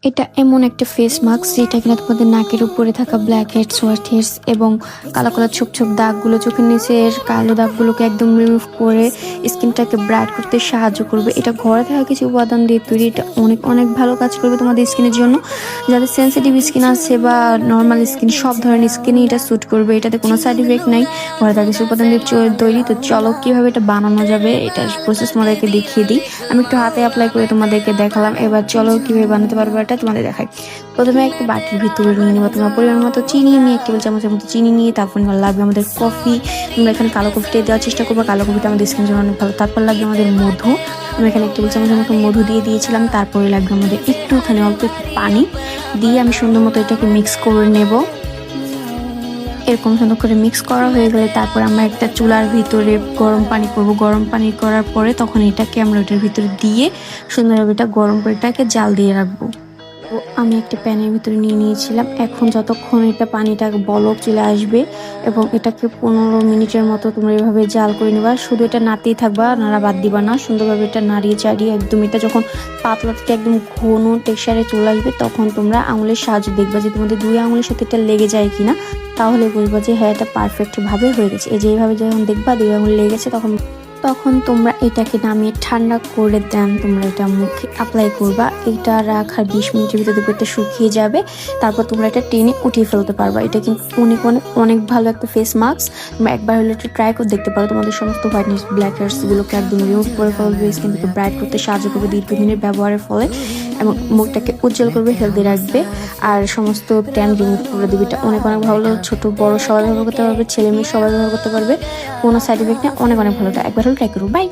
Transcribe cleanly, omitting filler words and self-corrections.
এটা এমন একটা ফেস মাস্ক যেটা কিনা তোমাদের নাকের উপরে থাকা ব্ল্যাক হেডস, হোয়াইট হেডস এবং কালো কালো ছোপ ছোপ দাগগুলো, চোখের নিচের কালো দাগগুলোকে একদম রিমুভ করে স্কিনটাকে ব্রাইট করতে সাহায্য করবে। এটা ঘরে থাকা কিছু উপাদান দিয়ে তৈরি। এটা অনেক অনেক ভালো কাজ করবে তোমাদের স্কিনের জন্য। যাদের সেন্সিটিভ স্কিন আছে বা নর্মাল স্কিন, সব ধরনের স্কিনই এটা স্যুট করবে। এটাতে কোনো সাইড ইফেক্ট নাই, ঘরে থাকা কিছু উপাদান দিয়ে তৈরি। তো চলো কিভাবে এটা বানানো যাবে এটার প্রসেস তোমাদেরকে দেখিয়ে দিই। আমি একটু হাতে অ্যাপ্লাই করে তোমাদেরকে দেখালাম। এবার চলো কিভাবে বানাতে পারবো এটা তোমাদের দেখাই। প্রথমে একটা বাটির ভিতরে নিয়ে নেবো তোমার পরিমাণ মতো চিনি। নিয়ে 1 টেবিল চামচের মতো চিনি নিয়ে তারপর লাগবে আমাদের কফি। তোমরা এখানে কালো কফিটাই দেওয়ার চেষ্টা করবো, কালো কফিটা আমাদের স্কিনের জন্য অনেক ভালো। তারপর লাগবে আমাদের মধু। আমি এখানে 1 টেবিল চামচের মতো মধু দিয়ে দিয়েছিলাম। তারপরে লাগবে আমাদের একটুখানি অল্প একটু পানি দিয়ে আমি সুন্দর মতো এটাকে মিক্স করে নেব। এরকম সুন্দর করে মিক্স করা হয়ে গেলে তারপর আমরা একটা চুলার ভিতরে গরম পানি করব। গরম পানি করার পরে তখন এটাকে আমরা ওটার ভিতরে দিয়ে সুন্দরভাবে এটা গরম করে এটাকে জাল দিয়ে রাখবো। তো আমি একটা প্যানের ভিতরে নিয়ে নিয়েছিলাম। এখন যতক্ষণ এটা পানিটা বলক চলে আসবে এবং এটাকে 15 মিনিটের মতো তোমরা এভাবে জাল করে নেবা। শুধু এটা নাড়তেই থাকবা, নাড়া বাদ দিবা না। সুন্দরভাবে এটা নাড়িয়ে চাড়িয়ে একদম এটা যখন পাতলা থেকে একদম ঘন টেক্সচারে চলে আসবে তখন তোমরা আঙুলের সাহায্যে দেখবা যে তোমাদের 2 আঙুলের সাথে এটা লেগে যায় কিনা। তাহলে বুঝবা যে হ্যাঁ এটা পারফেক্ট ভাবে হয়ে গেছে। এই যে এইভাবে যখন দেখবা 2 আঙুল লেগে গেছে তখন তোমরা এটাকে নামিয়ে ঠান্ডা করে দেন তোমরা এটা মুখে অ্যাপ্লাই করবা। এটা রাখার 20 মিনিটের ভিতরে দেখবে এটা শুকিয়ে যাবে। তারপর তোমরা এটা টেনে উঠিয়ে ফেলতে পারবা। এটা কিন্তু অনেক অনেক অনেক ভালো একটা ফেস মাস্ক। তোমরা একবার হলে একটু ট্রাই করে দেখতে পারো। তোমাদের সমস্ত হোয়াইটনেস, ব্ল্যাক হেডস গুলোকে একদম রিমুভ করে ফেলবে, স্কিনটাকে ব্রাইট করতে সাহায্য করবে দীর্ঘদিনের ব্যবহারের ফলে, এবং মুখটাকে উজ্জ্বল করবে, হেলদি রাখবে, আর সমস্ত ট্যান রিমুভ করে দেবে। এটা অনেক অনেক ভালো। ছোট বড় সবাই ব্যবহার করতে পারবে, ছেলে মেয়ে সবাই ব্যবহার করতে পারবে। কোনো সাইড ইফেক্ট নেই, অনেক অনেক ভালো। একবার হলে ট্রাই করবো। বাই।